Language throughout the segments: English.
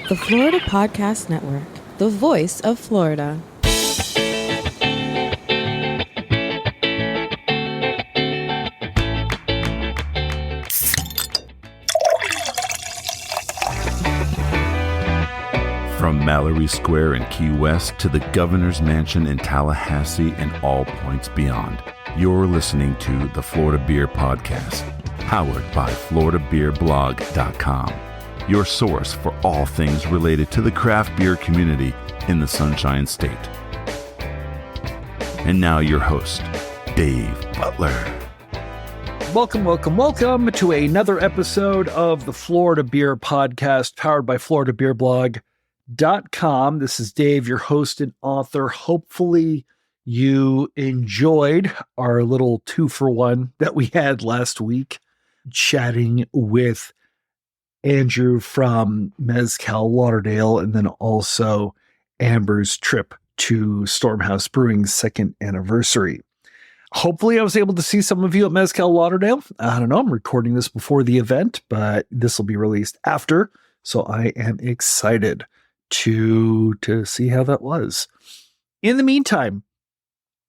The Florida Podcast Network, the voice of Florida. From Mallory Square in Key West to the Governor's Mansion in Tallahassee and all points beyond, you're listening to the Florida Beer Podcast, powered by FloridaBeerBlog.com, your source for all things related to the craft beer community in the Sunshine State. And now your host, Dave Butler. Welcome to another episode of the Florida Beer Podcast, powered by FloridaBeerBlog.com. This is Dave, your host and author. Hopefully you enjoyed our little 2-for-1 that we had last week, chatting with Andrew from Mezcal Lauderdale, and then also Amber's trip to Stormhouse Brewing's second anniversary. Hopefully I was able to see some of you at Mezcal Lauderdale. I don't know, I'm recording this before the event, but this will be released after, so I am excited to see how that was. In the meantime,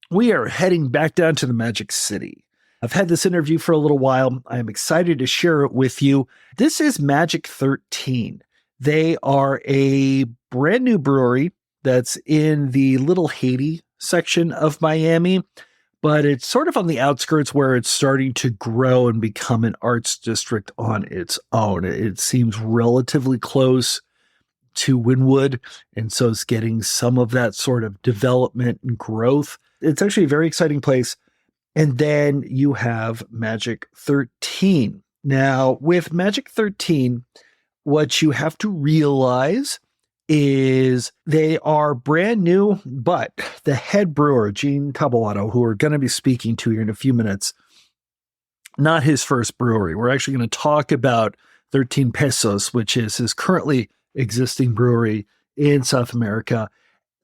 we are heading back down to the Magic City. I've had this interview for a little while. I am excited to share it with you. This is Magic 13. They are a brand new brewery that's in the Little Haiti section of Miami, but it's sort of on the outskirts where it's starting to grow and become an arts district on its own. It seems relatively close to Wynwood, and so it's getting some of that sort of development and growth. It's actually a very exciting place. And then you have Magic 13. Now, with Magic 13, what you have to realize is they are brand new, but the head brewer, Jean Taboada, who we're going to be speaking to here in a few minutes, not his first brewery. We're actually going to talk about 13 Pesos, which is his currently existing brewery in South America.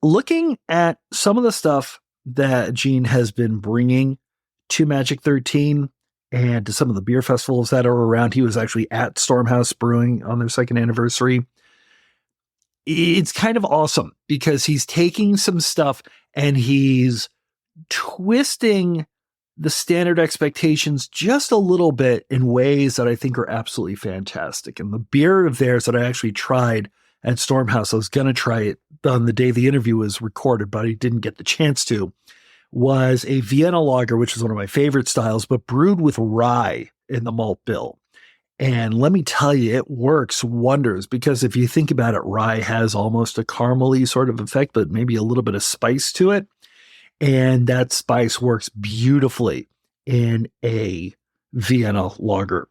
Looking at some of the stuff that Jean has been bringing to Magic 13 and to some of the beer festivals that are around. He was actually at Stormhouse Brewing on their second anniversary. It's kind of awesome because he's taking some stuff and he's twisting the standard expectations just a little bit in ways that I think are absolutely fantastic. And the beer of theirs that I actually tried at Stormhouse, I was going to try it on the day the interview was recorded, but I didn't get the chance to, was a Vienna lager, which is one of my favorite styles, but brewed with rye in the malt bill. And let me tell you, it works wonders because if you think about it, rye has almost a caramely sort of effect, but maybe a little bit of spice to it. And that spice works beautifully in a Vienna lager.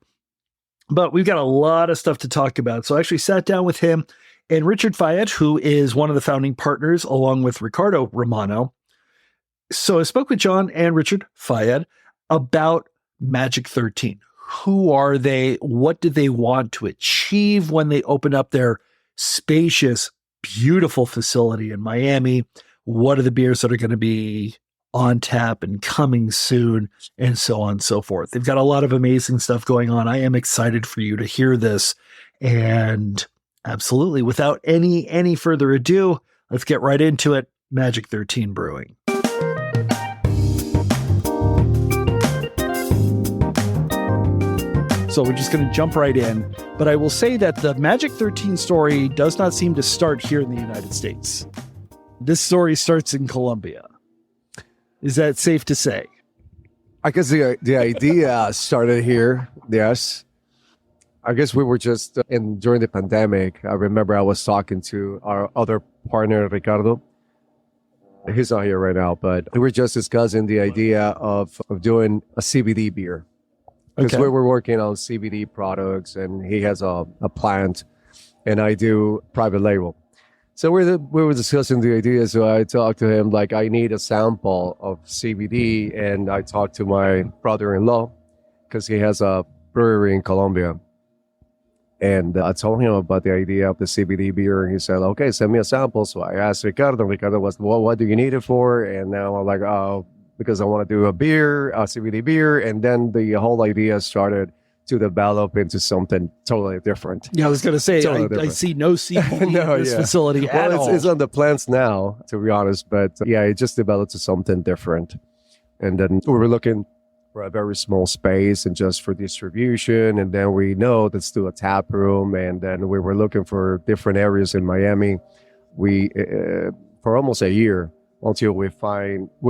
But we've got a lot of stuff to talk about. So I actually sat down with him and Richard Fayad, who is one of the founding partners, along with Ricardo Romano. So I spoke with John and Richard Fayad about Magic 13. Who are they? What do they want to achieve when they open up their spacious, beautiful facility in Miami? What are the beers that are going to be on tap and coming soon, and so on and so forth. They've got a lot of amazing stuff going on. I am excited for you to hear this. And absolutely, without any further ado, let's get right into it. Magic 13 Brewing. So we're just going to jump right in. But I will say that the Magic 13 story does not seem to start here in the United States. This story starts in Colombia. Is that safe to say? I guess the idea started here, yes. I guess we were just during the pandemic. I remember I was talking to our other partner, Ricardo. He's not here right now, but we were just discussing the idea of doing a CBD beer. Because we were working on CBD products, and he has a plant, and I do private label. So we were discussing the idea. So I talked to him like I need a sample of CBD, and I talked to my brother-in-law because he has a brewery in Colombia. And I told him about the idea of the CBD beer, and he said, "Okay, send me a sample." So I asked Ricardo. Ricardo was, "Well, what do you need it for?" And now I'm like, "Oh, because I want to do a beer, a CBD beer." And then the whole idea started to develop into something totally different. Yeah, I was going to say, Totally I different. see no CBD No, in this yeah. facility at Well, all. it's on the plants now, to be honest, but yeah, it just developed to something different. And then we were looking for a very small space and just for distribution. And then we know let's do a tap room. And then we were looking for different areas in Miami. We, for almost a year, until we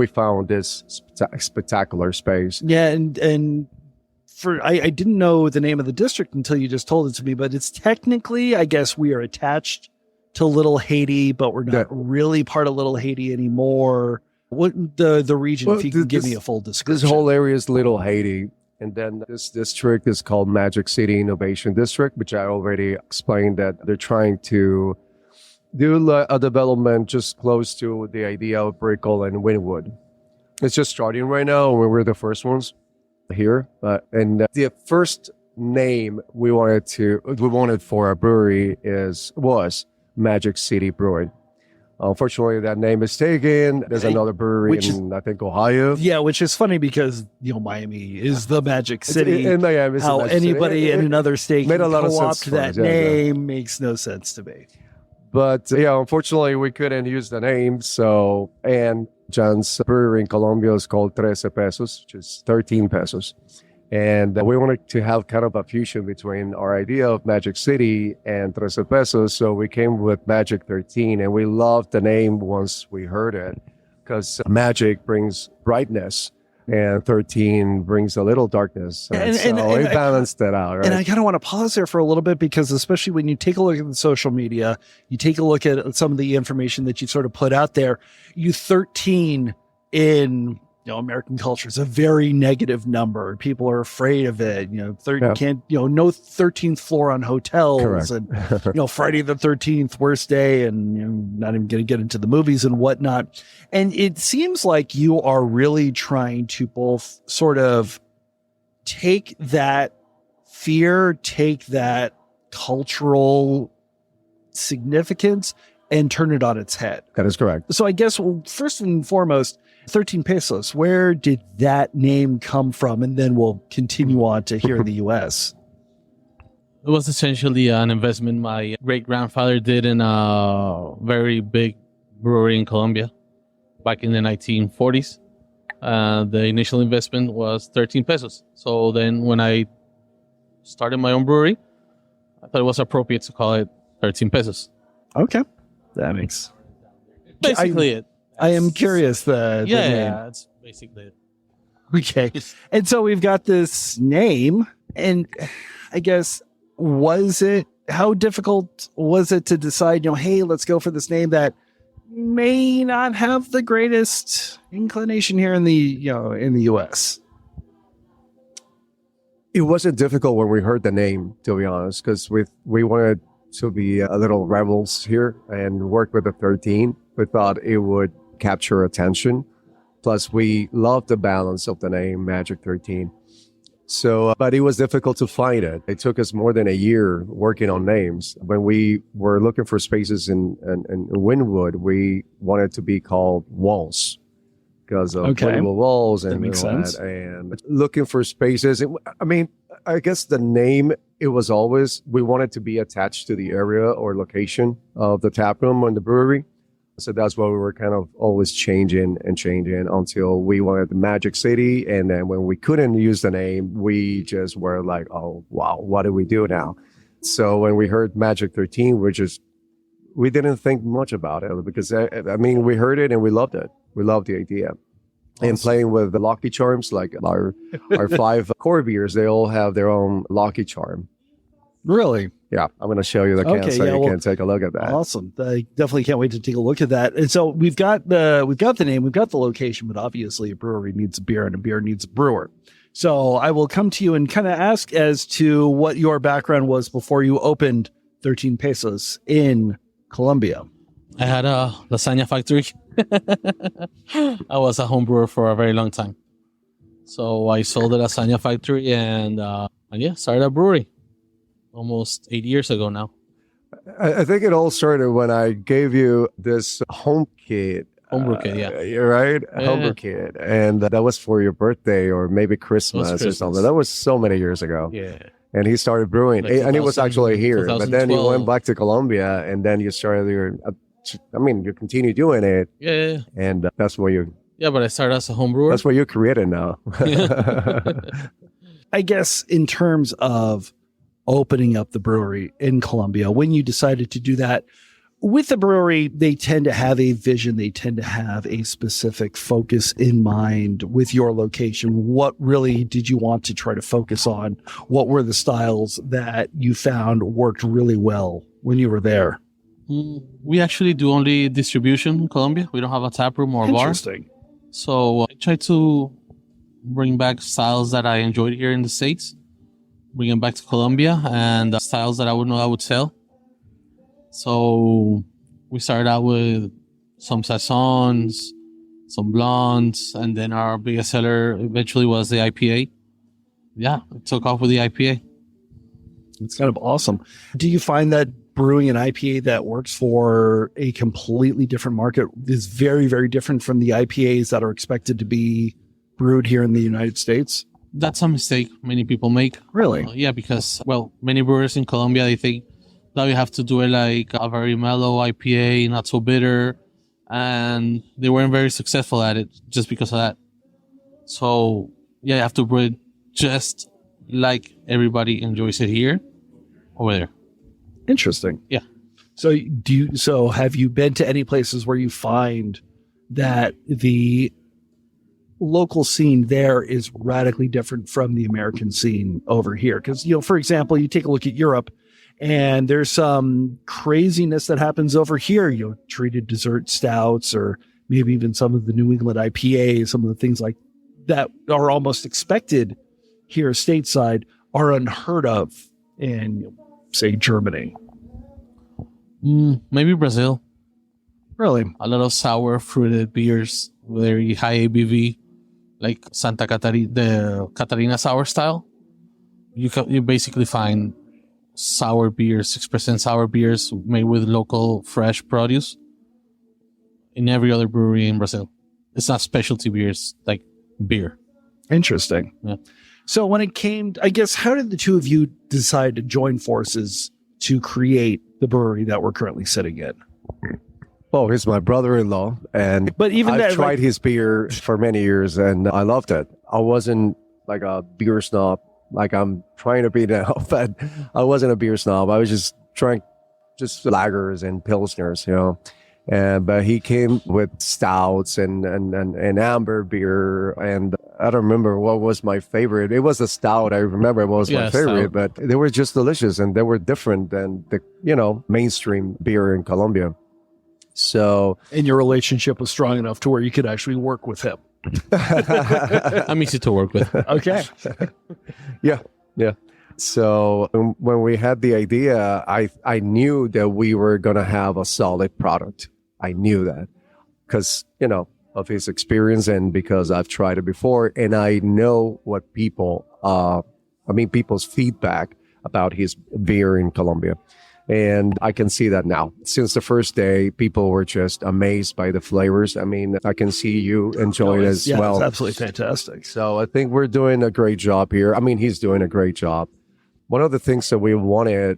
found this spectacular space. Yeah, and I didn't know the name of the district until you just told it to me, but it's technically, I guess, we are attached to Little Haiti, but we're not really part of Little Haiti anymore. What the region, if you can give me a full description. This whole area is Little Haiti. And then this district is called Magic City Innovation District, which I already explained that they're trying to do a development just close to the idea of Brickell and Wynwood. It's just starting right now. We were the first ones here. And the first name we wanted for our brewery was Magic City Brewing. Unfortunately, that name is taken. There's another brewery in, I think, Ohio. Yeah, which is funny because, Miami is the Magic City. In Miami, how anybody in another state made can a lot of co-opt sense that name makes no sense to me. But yeah, unfortunately, we couldn't use the name. So, and John's brewery in Colombia is called 13 Pesos, which is 13 pesos. And we wanted to have kind of a fusion between our idea of Magic City and 13 Pesos. So we came with Magic 13, and we loved the name once we heard it because magic brings brightness and 13 brings a little darkness. And we balanced that out, right? And I kind of want to pause there for a little bit because especially when you take a look at the social media, you take a look at some of the information that you sort of put out there, 13 in American culture is a very negative number. People are afraid of it. No 13th floor on hotels. Correct. And, Friday the 13th, worst day. And not even going to get into the movies and whatnot. And it seems like you are really trying to both sort of take that fear, take that cultural significance and turn it on its head. That is correct. So I guess, first and foremost, 13 Pesos, where did that name come from? And then we'll continue on to here in the U.S. It was essentially an investment my great-grandfather did in a very big brewery in Colombia back in the 1940s. The initial investment was 13 pesos. So then when I started my own brewery, I thought it was appropriate to call it 13 pesos. Okay. That makes... Basically it. I am curious the name. Yeah, that's basically it. Okay. And so we've got this name, and I guess, how difficult was it to decide, hey, let's go for this name that may not have the greatest inclination here in the, in the US? It wasn't difficult when we heard the name, to be honest, because we wanted to be a little rebels here and work with the 13. We thought it would capture attention. Plus, we loved the balance of the name Magic 13. So, but it was difficult to find it. It took us more than a year working on names. When we were looking for spaces in Wynwood, we wanted to be called Walls because of Wynwood Walls and that makes sense. And looking for spaces. I guess the name, it was always, we wanted to be attached to the area or location of the taproom and the brewery. So that's why we were kind of always changing until we wanted the Magic City. And then when we couldn't use the name, we just were like, oh, wow, what do we do now? So when we heard Magic 13, we didn't think much about it because, we heard it and we loved it. We loved the idea. Awesome. And playing with the Lucky Charms, like our 5 core beers, they all have their own Lucky Charm. Really? Yeah, I'm going to show you the can you can take a look at that. Awesome. I definitely can't wait to take a look at that. And so we've got the name, we've got the location, but obviously a brewery needs a beer and a beer needs a brewer. So I will come to you and kind of ask as to what your background was before you opened 13 Pesos in Colombia. I had a lasagna factory. I was a home brewer for a very long time. So I sold the lasagna factory and started a brewery. Almost 8 years ago now. I think it all started when I gave you this home kit Homebrew kit, yeah. You're right? Yeah. Homebrew kit. And that was for your birthday or maybe Christmas, or Christmas. something. That was so many years ago. Yeah. And he started brewing. Like And he was actually here. But then he 2012. went back to Colombia and then you started you continue doing it. Yeah. And that's where But I started as a home brewer. that's where you created now. I guess in terms of opening up the brewery in Colombia, when you decided to do that, with the brewery, they tend to have a vision. They tend to have a specific focus in mind with your location. What really did you want to try to focus on? What were the styles that you found worked really well when you were there? We actually do only distribution in Colombia. We don't have a taproom or a bar. Interesting. So I try to bring back styles that I enjoyed here in the States, bring them back to Colombia, and styles that I would know I would sell. So we started out with some Saisons, some Blondes, and then our biggest seller eventually was the IPA. Yeah, it took off with the IPA. It's kind of awesome. Do you find that brewing an IPA that works for a completely different market is very, very different from the IPAs that are expected to be brewed here in the United States? That's a mistake many people make. Really? Yeah, because, many brewers in Colombia, they think that you have to do it like a very mellow IPA, not so bitter, and they weren't very successful at it just because of that. So, you have to brew it just like everybody enjoys it here, over there. Interesting. Yeah. So have you been to any places where you find that the local scene there is radically different from the American scene over here? Because, for example, you take a look at Europe and there's some craziness that happens over here. Treated dessert stouts or maybe even some of the New England IPAs, some of the things like that are almost expected here stateside are unheard of in, say, Germany. Maybe Brazil. Really? A lot of sour fruited beers, very high ABV, like Santa Catarina, the Catarina sour style. You basically find sour beers, 6% sour beers made with local fresh produce in every other brewery in Brazil. It's not specialty beers, like beer. Interesting. Yeah. So when it came, I guess, how did the two of you decide to join forces to create the brewery that we're currently sitting in? Well, he's my brother-in-law, and I've tried his beer for many years, and I loved it. I wasn't like a beer snob, like I'm trying to be now, but I wasn't a beer snob. I was just trying just lagers and pilsners, but he came with stouts and amber beer, and I don't remember what was my favorite. It was a stout. I remember it was my favorite, stout. but they were just delicious, and they were different than the mainstream beer in Colombia. So, and your relationship was strong enough to where you could actually work with him. I'm easy to work with. Okay. Yeah. So when we had the idea, I knew that we were going to have a solid product. I knew that because, of his experience and because I've tried it before. And I know what people's feedback about his beer in Colombia. And I can see that now. Since the first day, people were just amazed by the flavors. I mean, I can see you enjoy it as well. It's absolutely fantastic. So I think we're doing a great job here. I mean, he's doing a great job. One of the things that we wanted,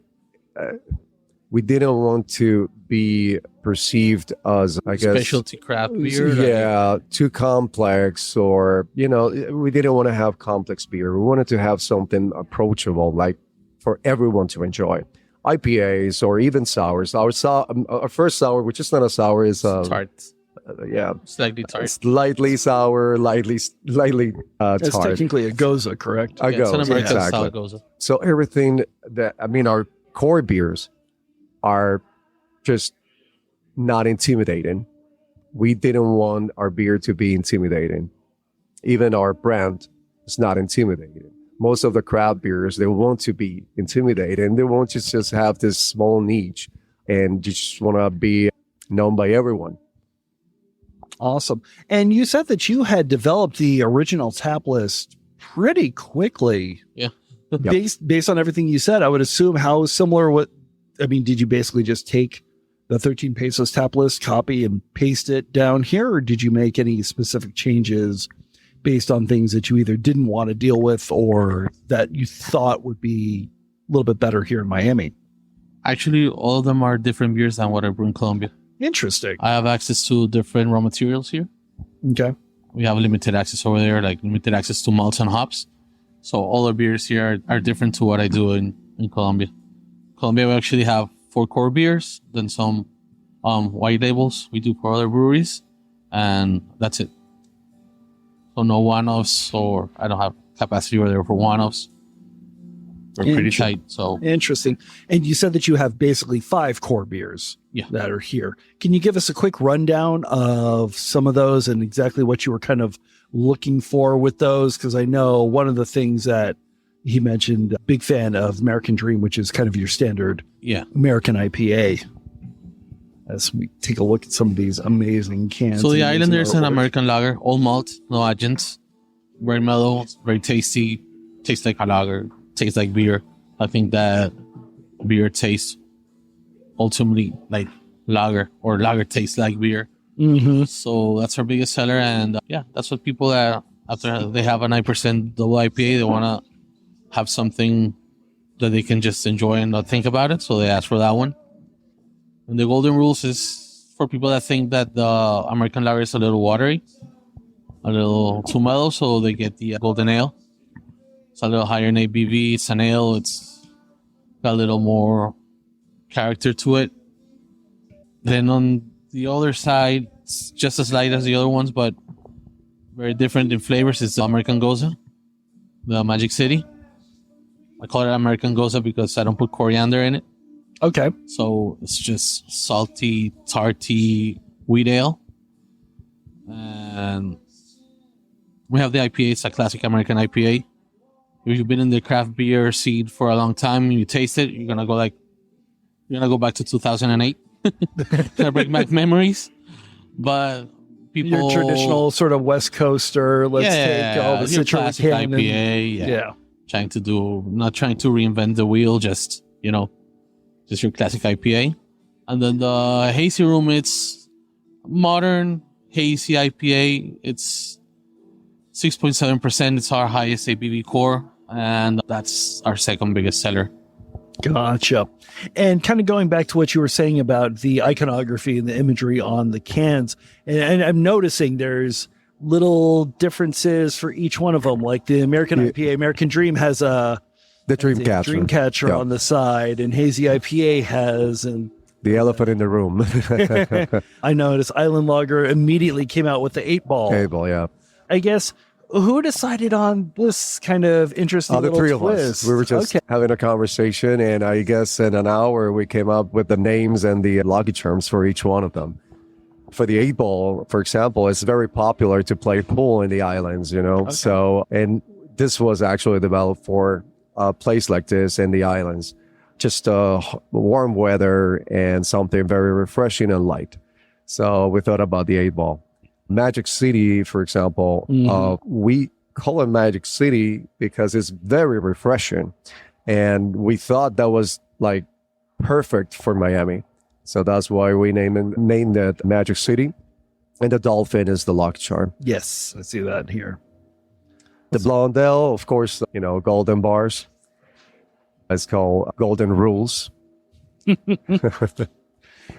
we didn't want to be perceived as, I guess, specialty craft beer. Yeah, too complex, or, we didn't want to have complex beer. We wanted to have something approachable, like for everyone to enjoy. IPAs or even sours. Our first sour, which is not a sour, is tart. Slightly tart. Slightly sour, lightly tart. It's technically a Goza, correct? A It's an Goza, American exactly. style Goza. So everything our core beers are just not intimidating. We didn't want our beer to be intimidating. Even our brand is not intimidating. Most of the craft beers, they want to be intimidating. They want to just have this small niche and just want to be known by everyone. Awesome. And you said that you had developed the original tap list pretty quickly. Yeah. Based on everything you said, I would assume how similar did you basically just take the 13 Pesos tap list, copy and paste it down here? Or did you make any specific changes based on things that you either didn't want to deal with or that you thought would be a little bit better here in Miami? Actually, all of them are different beers than what I brew in Colombia. Interesting. I have access to different raw materials here. Okay. We have limited access over there, like limited access to malts and hops. So all our beers here are different to what I do in Colombia. Colombia, we actually have 4 core beers, then some white labels we do for other breweries, and that's it. So no one-offs, or I don't have capacity over there for one-offs. We're pretty tight. So interesting. And you said that you have basically 5 core beers that are here. Can you give us a quick rundown of some of those and exactly what you were kind of looking for with those? Because I know one of the things that he mentioned, a big fan of American Dream, which is kind of your standard American IPA. As we take a look at some of these amazing cans. So the Islander's an American lager, all malt, no adjunts, very mellow, very tasty, tastes like a lager. Tastes like beer. I think that beer tastes ultimately like lager, or lager tastes like beer. Mm-hmm. So that's our biggest seller, and that's what people after they have a 9% double IPA, they want to have something that they can just enjoy and not think about it. So they ask for that one. And the golden rules is for people that think that the American lager is a little watery, a little too mellow, so they get the golden ale. It's a little higher in ABV. It's an ale. It's got a little more character to it. Then on the other side, it's just as light as the other ones, but very different in flavors. It's the American Goza, the Magic City. I call it American Goza because I don't put coriander in it. Okay. So it's just salty, tarty wheat ale. And we have the IPA. It's a classic American IPA. If you've been in the craft beer scene for a long time and you taste it, you're gonna go back to 2008. Gonna bring back memories. But people, your traditional sort of West Coaster, let's take all the citrus IPA, not trying to reinvent the wheel, just your classic IPA. And then the Hazy Room, it's modern hazy IPA. It's 6.7%. It's our highest ABV core, and that's our second biggest seller. Gotcha. And kind of going back to what you were saying about the iconography and the imagery on the cans, and I'm noticing there's little differences for each one of them. Like the American IPA, American Dream has the Dreamcatcher on the side, and Hazy IPA has the elephant in the room. I noticed Island Lager immediately came out with the 8-ball. 8-ball, yeah. I guess, who decided on this kind of interesting little the three twist? of us. We were just having a conversation, and I guess in an hour we came up with the names and the lucky charms for each one of them. For the 8-ball, for example, it's very popular to play pool in the islands, Okay. So, and this was actually developed for a place like this in the islands. Just warm weather and something very refreshing and light. So we thought about the 8-ball. Magic City, for example, we call it Magic City because it's very refreshing. And we thought that was like perfect for Miami. So that's why we named it Magic City. And the dolphin is the lucky charm. Yes, I see that here. The Blondel, of course, golden bars. It's called Golden Rules.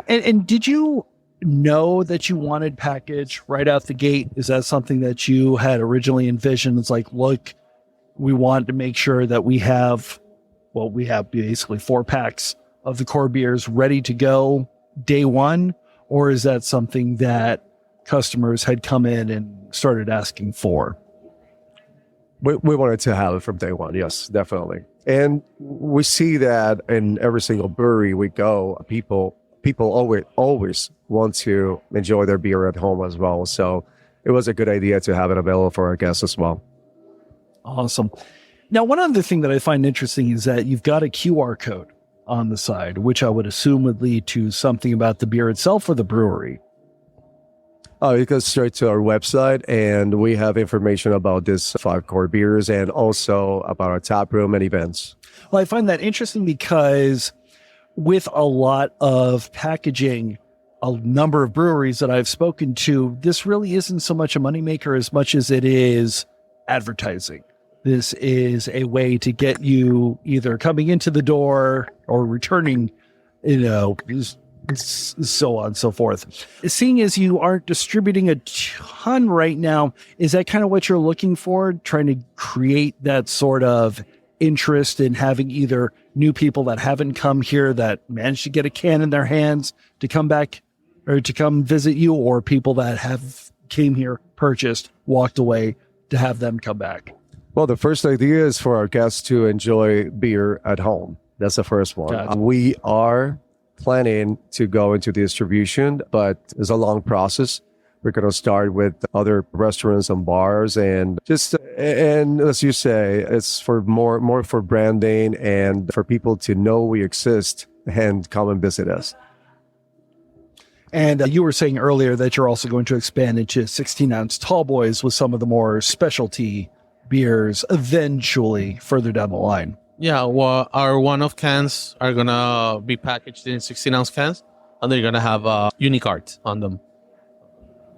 And did you know that you wanted package right out the gate? Is that something that you had originally envisioned? It's like, look, we want to make sure that we have basically 4 packs of the core beers ready to go day one? Or is that something that customers had come in and started asking for? We wanted to have it from day one. Yes, definitely. And we see that in every single brewery we go, people always want to enjoy their beer at home as well. So it was a good idea to have it available for our guests as well. Awesome. Now, one other thing that I find interesting is that you've got a QR code on the side, which I would assume would lead to something about the beer itself or the brewery. Oh, it goes straight to our website, and we have information about these 5 core beers and also about our tap room and events. Well, I find that interesting because with a lot of packaging, a number of breweries that I've spoken to, this really isn't so much a moneymaker as much as it is advertising. This is a way to get you either coming into the door or returning, so on and so forth. Seeing as you aren't distributing a ton right now, is that kind of what you're looking for? Trying to create that sort of interest in having either new people that haven't come here that managed to get a can in their hands to come back or to come visit you, or people that have came here, purchased, walked away, to have them come back? Well, the first idea is for our guests to enjoy beer at home. That's the first one. Gotcha. We are planning to go into distribution, but it's a long process. We're going to start with other restaurants and bars, and as you say, it's for more for branding and for people to know we exist and come and visit us. And you were saying earlier that you're also going to expand into 16-ounce tall boys with some of the more specialty beers eventually further down the line. Yeah, well, our one-off cans are going to be packaged in 16-ounce cans, and they're going to have a unique art on them.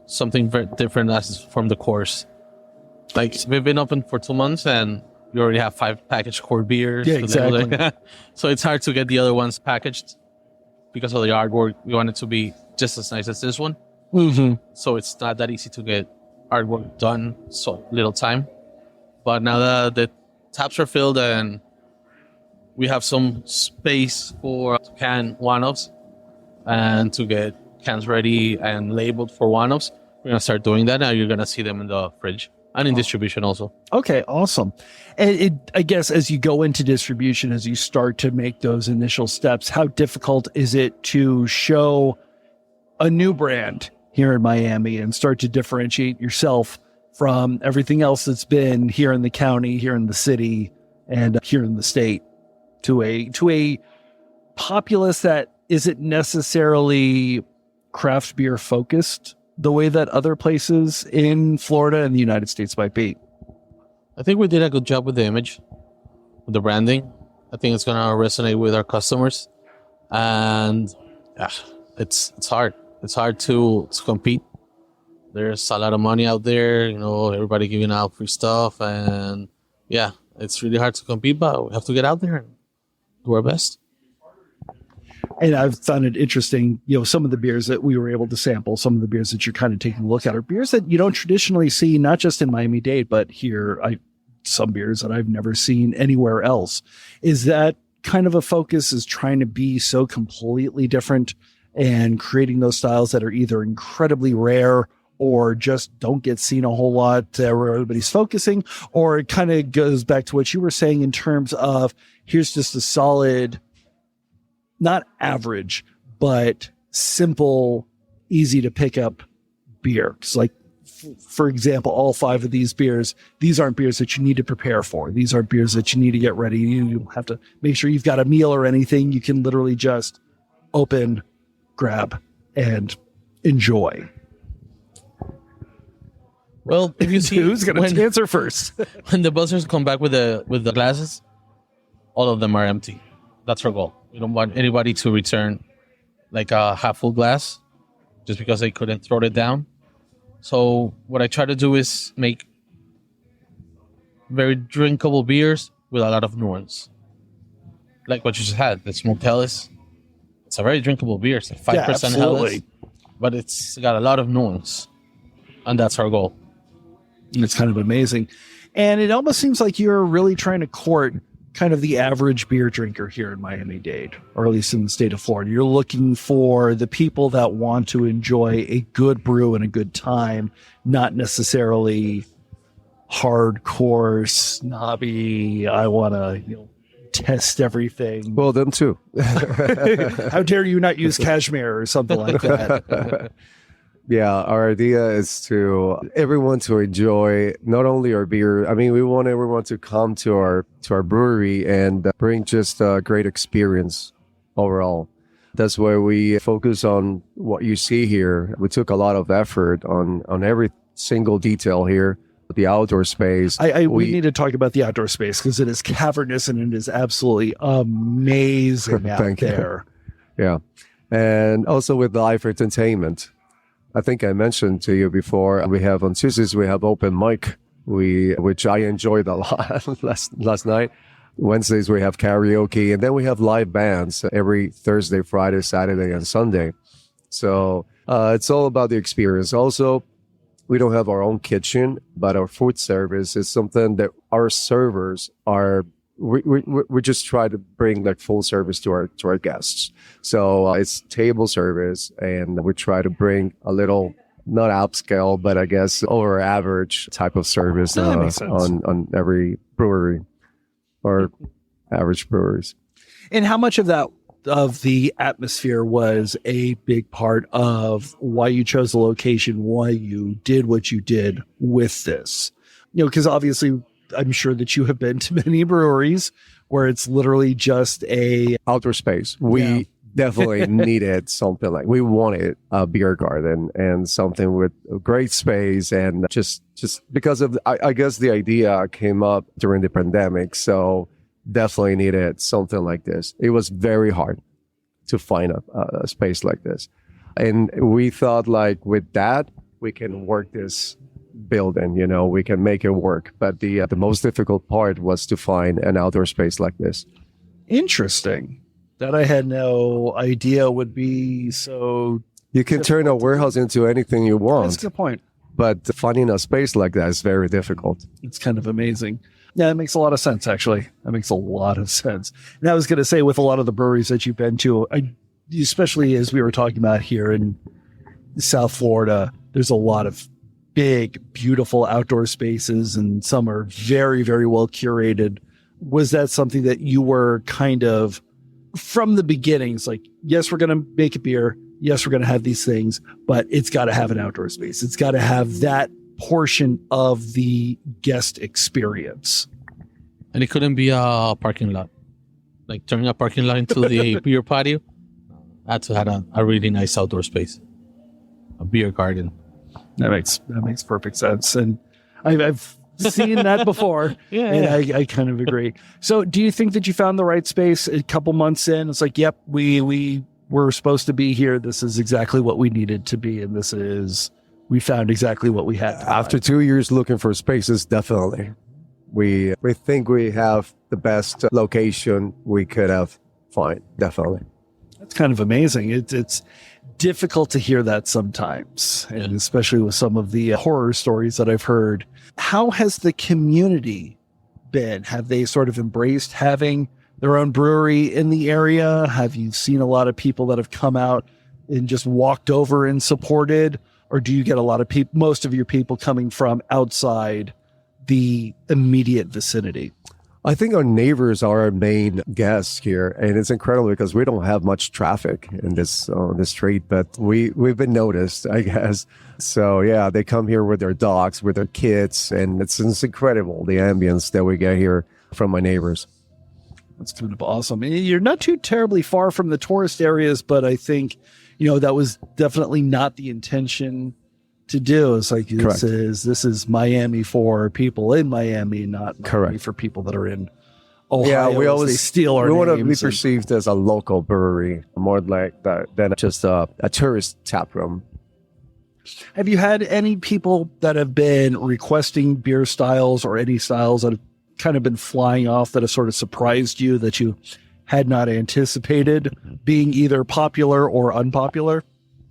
Something very different as from the course. Like, we've been open for 2 months, and you already have 5 packaged core beers. Yeah, exactly. So it's hard to get the other ones packaged because of the artwork. We want it to be just as nice as this one. Mm-hmm. So it's not that easy to get artwork done, so little time. But now that the taps are filled and we have some space for can one-offs and to get cans ready and labeled for one-offs, we're going to start doing that. Now you're going to see them in the fridge and in distribution also. Okay, awesome. And I guess as you go into distribution, as you start to make those initial steps, how difficult is it to show a new brand here in Miami and start to differentiate yourself from everything else that's been here in the county, here in the city, and here in the state to a populace that isn't necessarily craft beer focused the way that other places in Florida and the United States might be? I think we did a good job with the image, with the branding. I think it's going to resonate with our customers. And it's hard. It's hard to compete. There's a lot of money out there, everybody giving out free stuff. And yeah, it's really hard to compete, but we have to get out there and do our best. And I've found it interesting, some of the beers that we were able to sample, some of the beers that you're kind of taking a look at are beers that you don't traditionally see, not just in Miami-Dade, but here, some beers that I've never seen anywhere else. Is that kind of a focus, is trying to be so completely different and creating those styles that are either incredibly rare or just don't get seen a whole lot where everybody's focusing? Or it kind of goes back to what you were saying in terms of, here's just a solid, not average, but simple, easy to pick up beer. It's like, for example, all 5 of these beers, these aren't beers that you need to prepare for. These aren't beers that you need to get ready. You don't have to make sure you've got a meal or anything. You can literally just open, grab, and enjoy. Well, if you see who's going to answer first, when the buzzers come back with the glasses, all of them are empty. That's our goal. We don't want anybody to return like a half full glass just because they couldn't throw it down. So what I try to do is make very drinkable beers with a lot of nuance. Like what you just had, the Smoked Helles. It's a very drinkable beer. It's like 5% Helles, but it's got a lot of nuance. And that's our goal. It's kind of amazing. And it almost seems like you're really trying to court kind of the average beer drinker here in Miami-Dade, or at least in the state of Florida. You're looking for the people that want to enjoy a good brew and a good time, not necessarily hardcore, snobby, I want to, test everything. Well, them too. How dare you not use cashmere or something like that? Yeah, our idea is to everyone to enjoy not only our beer. I mean, we want everyone to come to our brewery and bring just a great experience overall. That's why we focus on what you see here. We took a lot of effort on every single detail here. The outdoor space. We need to talk about the outdoor space because it is cavernous and it is absolutely amazing out there. Yeah. And also with live entertainment. I think I mentioned to you before, we have on Tuesdays, we have open mic, which I enjoyed a lot last night. Wednesdays, we have karaoke, and then we have live bands every Thursday, Friday, Saturday, and Sunday. So it's all about the experience. Also, we don't have our own kitchen, but our food service is something that our servers are. We just try to bring like full service to our guests. So it's table service, and we try to bring a little, not upscale, but I guess over average type of service on every brewery or average breweries. And how much of the atmosphere was a big part of why you chose the location, why you did what you did with this? Because obviously, I'm sure that you have been to many breweries where it's literally just a outdoor space. We definitely needed something like, we wanted a beer garden and something with a great space, and just because of, I guess the idea came up during the pandemic. So definitely needed something like this. It was very hard to find a space like this. And we thought like with that, we can work this building, we can make it work. But the most difficult part was to find an outdoor space like this. Interesting. That I had no idea would be so. You can turn a warehouse into anything you want. That's a good point. But finding a space like that is very difficult. It's kind of amazing. Yeah, that makes a lot of sense, actually. That makes a lot of sense. And I was going to say, with a lot of the breweries that you've been to, especially as we were talking about here in South Florida, there's a lot of big, beautiful outdoor spaces, and some are very, very well curated. Was that something that you were kind of from the beginnings, like, yes, we're going to make a beer. Yes, we're going to have these things, but it's got to have an outdoor space. It's got to have that portion of the guest experience. And it couldn't be a parking lot. Like turning a parking lot into the beer patio. Had to have a really nice outdoor space. A beer garden. That makes perfect sense. And I've seen that before. And I kind of agree. So do you think that you found the right space a couple months in? It's like, yep, we were supposed to be here. This is exactly what we needed to be. And we found exactly what we had. After 2 years looking for spaces, definitely. We think we have the best location we could have found. Definitely. That's kind of amazing. It's difficult to hear that sometimes, and especially with some of the horror stories that I've heard. How has the community been? Have they sort of embraced having their own brewery in the area? Have you seen a lot of people that have come out and just walked over and supported? Or do you get a lot of people, most of your people coming from outside the immediate vicinity? I think our neighbors are our main guests here, and it's incredible because we don't have much traffic in this street, but we've been noticed, I guess. So yeah, they come here with their dogs, with their kids, and it's incredible, the ambience that we get here from my neighbors. That's kind of awesome. You're not too terribly far from the tourist areas, but I think, that was definitely not the intention to do. It's like, this is Miami for people in Miami, not Miami for people that are in Ohio. Yeah, we always steal our names. We want to be perceived as a local brewery, more like that than just a tourist taproom. Have you had any people that have been requesting beer styles or any styles that have kind of been flying off that have sort of surprised you, that you had not anticipated being either popular or unpopular?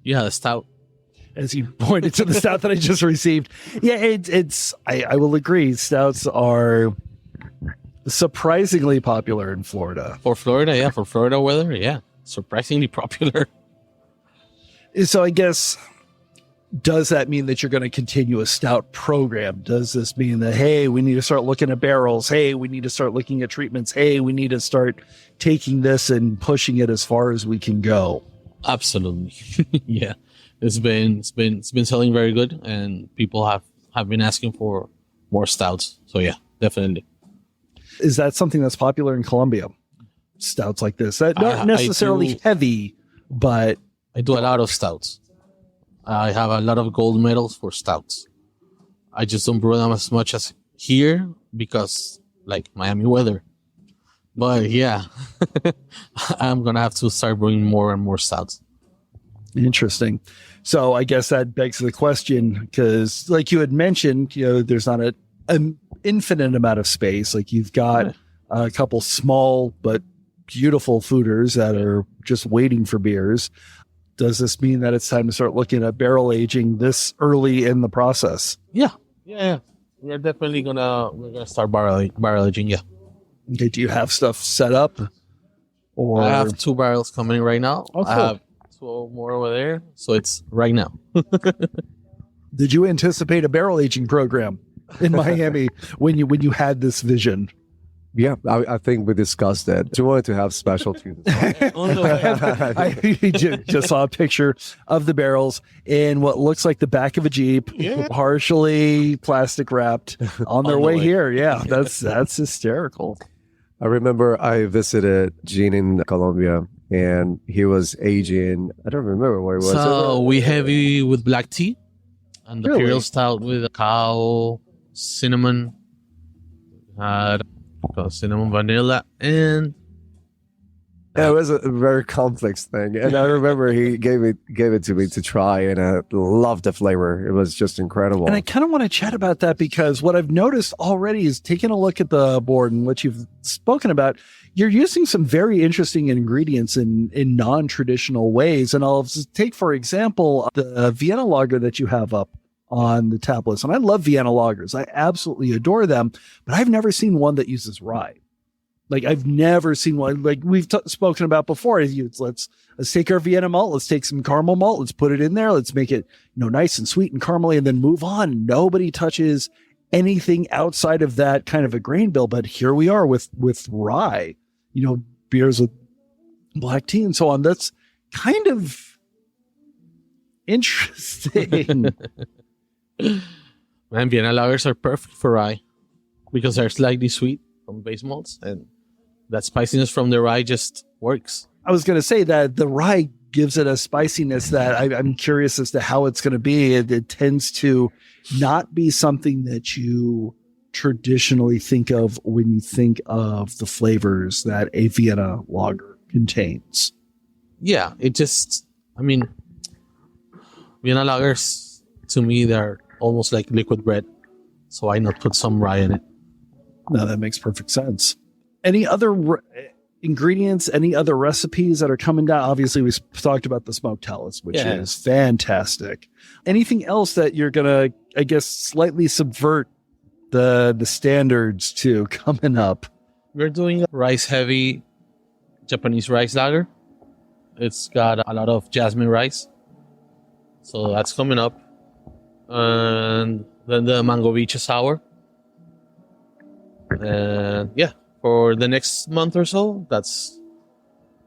Yeah, the stout. As you pointed to the stout that I just received. Yeah, I will agree. Stouts are surprisingly popular in Florida. For Florida weather, yeah. Surprisingly popular. So I guess, does that mean that you're going to continue a stout program? Does this mean that, hey, we need to start looking at barrels? Hey, we need to start looking at treatments. Hey, we need to start taking this and pushing it as far as we can go? Absolutely. Yeah. It's been selling very good, and people have been asking for more stouts. So yeah, definitely. Is that something that's popular in Colombia? Stouts like this, that not necessarily heavy, but I do a lot of stouts. I have a lot of gold medals for stouts. I just don't brew them as much as here because, like, Miami weather. But yeah, I'm going to have to start brewing more and more stouts. Interesting. So I guess that begs the question, because like you had mentioned, there's not an infinite amount of space. Like you've got a couple small but beautiful fooders that are just waiting for beers. Does this mean that it's time to start looking at barrel aging this early in the process? Yeah. We're definitely we're gonna start barrel aging. Yeah. Okay. Do you have stuff set up? Or I have 2 barrels coming in right now. Oh, cool. I have 2 more over there, so it's right now. Did you anticipate a barrel aging program in Miami when you had this vision? Yeah, I think we discussed that. You wanted to have specialties. I just saw a picture of the barrels in what looks like the back of a Jeep, partially plastic wrapped on their way here. Yeah, that's hysterical. I remember I visited Jean in Colombia, and he was aging. I don't remember where it was. So we heavy with black tea, and the Really? Imperial Stout with cacao, cinnamon, cinnamon, vanilla, and Yeah, it was a very complex thing, and I remember he gave it to me to try, and I loved the flavor. It was just incredible. And I kind of want to chat about that, because what I've noticed already is taking a look at the board and what you've spoken about, you're using some very interesting ingredients in non-traditional ways. And I'll take, for example, the Vienna lager that you have up on the tap list. And I love Vienna lagers. I absolutely adore them, but I've never seen one that uses rye. Like I've never seen one like we've spoken about before. Let's take our Vienna malt. Let's take some caramel malt. Let's put it in there. Let's make it, nice and sweet and caramely, and then move on. Nobody touches anything outside of that kind of a grain bill. But here we are with rye, beers with black tea and so on. That's kind of interesting. Man, Vienna lagers are perfect for rye because they're slightly sweet from base malts, and that spiciness from the rye just works. I was going to say that the rye gives it a spiciness that I'm curious as to how it's going to be. It tends to not be something that you traditionally think of when you think of the flavors that a Vienna lager contains. Yeah, Vienna lagers, to me, they're almost like liquid bread. So why not put some rye in it? No, that makes perfect sense. Any other ingredients, any other recipes that are coming down? Obviously, we talked about the smoked talus, which is fantastic. Anything else that you're going to, I guess, slightly subvert the standards to coming up? We're doing a rice-heavy Japanese rice lager. It's got a lot of jasmine rice. So that's coming up. And then the mango biche sour. And for the next month or so, that's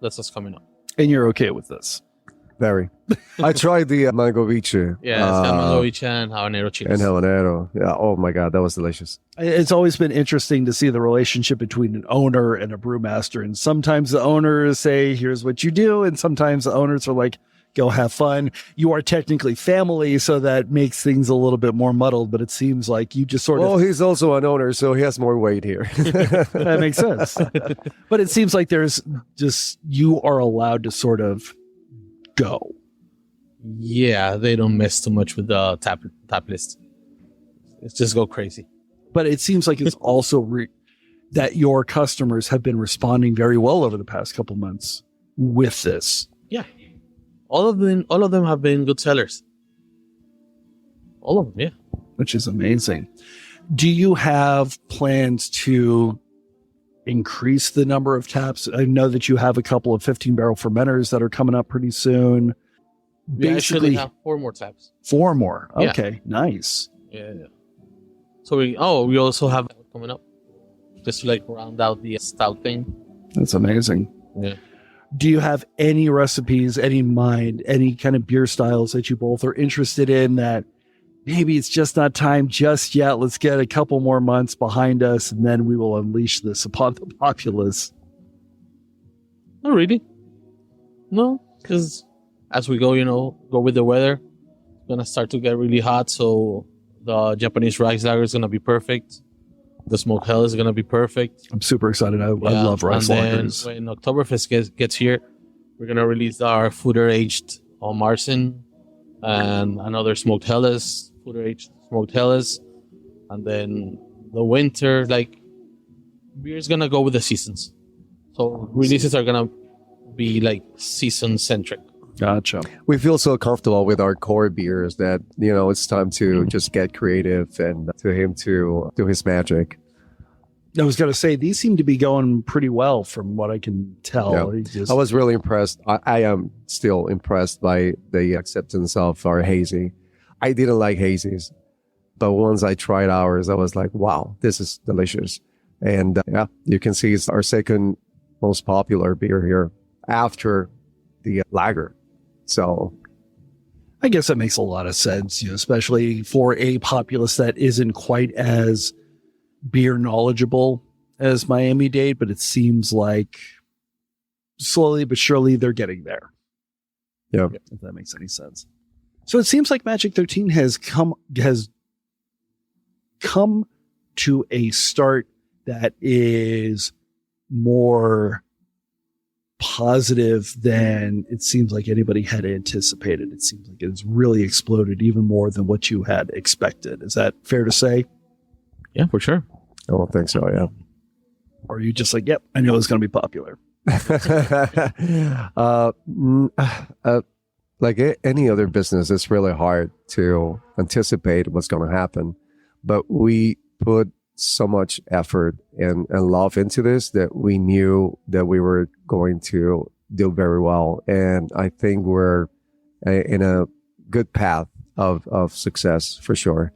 what's coming up. And you're okay with this? Very. I tried the mango biche. Yeah, it's got mango biche and habanero chilies. And habanero. Yeah. Oh my God, that was delicious. It's always been interesting to see the relationship between an owner and a brewmaster. And sometimes the owners say, here's what you do. And sometimes the owners are like, go have fun. You are technically family, so that makes things a little bit more muddled, but it seems like you just sort of... Well, he's also an owner, so he has more weight here. That makes sense. But it seems like there's just, you are allowed to sort of go. Yeah, they don't mess too much with the tap list. It's just go crazy. But it seems like it's also that your customers have been responding very well over the past couple months with this. Yeah. All of them have been good sellers. All of them, yeah. Which is amazing. Do you have plans to increase the number of taps? I know that you have a couple of 15-barrel fermenters that are coming up pretty soon. We actually have 4 more taps. 4 more. Okay, Yeah. Nice. Yeah. So we also have coming up just to like round out the stout thing. That's amazing. Yeah. Do you have any recipes, any in mind, any kind of beer styles that you both are interested in that maybe it's just not time just yet? Let's get a couple more months behind us and then we will unleash this upon the populace. Not really. No, because as we go, go with the weather, it's going to start to get really hot. So the Japanese rice lager is going to be perfect. The smoked hell is going to be perfect. I'm super excited. I love rice lagers. When Oktoberfest gets here, we're going to release our fooder-aged Marzen and another smoked helles, fooder-aged smoked helles. And then the winter, beer is going to go with the seasons. So releases are going to be season-centric. Gotcha. We feel so comfortable with our core beers that, it's time to just get creative and to him to do his magic. I was going to say, these seem to be going pretty well from what I can tell. Yeah. I was really impressed. I am still impressed by the acceptance of our hazy. I didn't like hazies, but once I tried ours, I was like, wow, this is delicious. And you can see it's our second most popular beer here after the lager. So I guess that makes a lot of sense, especially for a populace that isn't quite as beer knowledgeable as Miami-Dade, but it seems like slowly but surely they're getting there. Yeah. If that makes any sense. So it seems like Magic 13 has come to a start that is more positive than it seems like anybody had anticipated. It seems like it's really exploded even more than what you had expected. Is that fair to say? Yeah, for sure. I don't think so, yeah. Or are you just like, yep, I know it's going to be popular? Like any other business, it's really hard to anticipate what's going to happen. But we put so much effort and love into this that we knew that we were going to do very well. And I think we're in a good path of success for sure.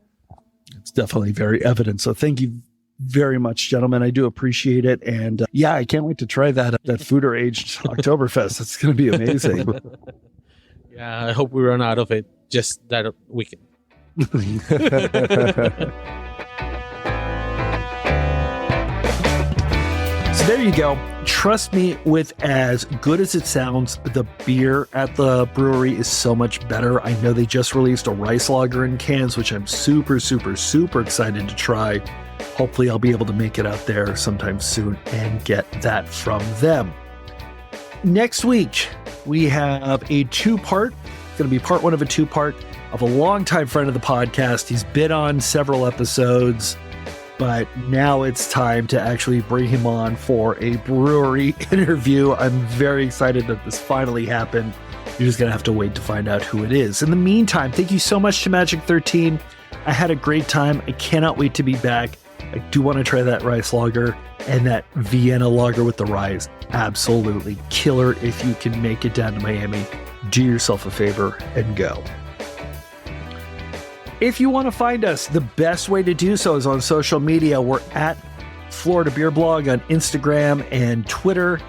It's definitely very evident. So thank you very much, gentlemen. I do appreciate it. And I can't wait to try that fooder-aged Oktoberfest. It's going to be amazing. Yeah, I hope we run out of it just that weekend. So there you go. Trust me, with as good as it sounds, the beer at the brewery is so much better. I know they just released a rice lager in cans, which I'm super, super, super excited to try. Hopefully I'll be able to make it out there sometime soon and get that from them. Next week, we have a two-part. It's going to be part one of a two-part of a longtime friend of the podcast. He's been on several episodes, but now it's time to actually bring him on for a brewery interview. I'm very excited that this finally happened. You're just going to have to wait to find out who it is. In the meantime, thank you so much to Magic 13. I had a great time. I cannot wait to be back. I do want to try that rice lager and that Vienna lager with the rye. Absolutely killer. If you can make it down to Miami, do yourself a favor and go. If you want to find us, the best way to do so is on social media. We're at Florida Beer Blog on Instagram and Twitter.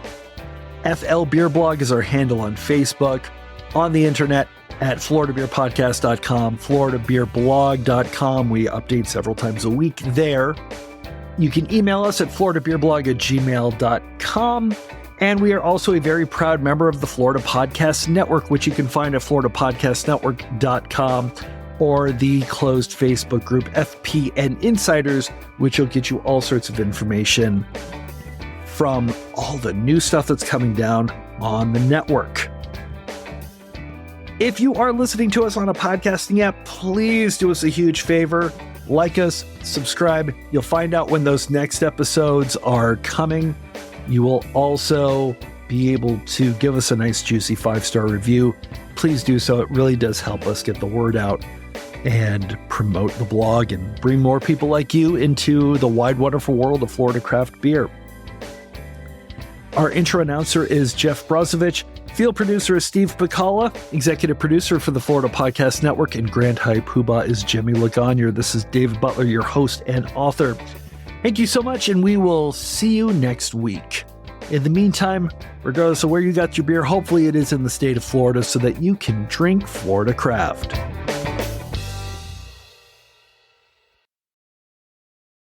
FL Beer Blog is our handle on Facebook. On the internet at floridabeerpodcast.com, floridabeerblog.com. We update several times a week there. You can email us at floridabeerblog@gmail.com. And we are also a very proud member of the Florida Podcast Network, which you can find at floridapodcastnetwork.com, or the closed Facebook group FPN Insiders, which will get you all sorts of information from all the new stuff that's coming down on the network. If you are listening to us on a podcasting app, please do us a huge favor. Like us, subscribe. You'll find out when those next episodes are coming. You will also be able to give us a nice, juicy 5-star review. Please do so. It really does help us get the word out and promote the blog and bring more people like you into the wide, wonderful world of Florida craft beer. Our intro announcer is Jeff Brozovich. Field producer is Steve Bacala. Executive producer for the Florida Podcast Network and Grand High Poobah is Jimmy Lagonier. This is David Butler, your host and author. Thank you so much, and we will see you next week. In the meantime, regardless of where you got your beer, hopefully it is in the state of Florida so that you can drink Florida craft.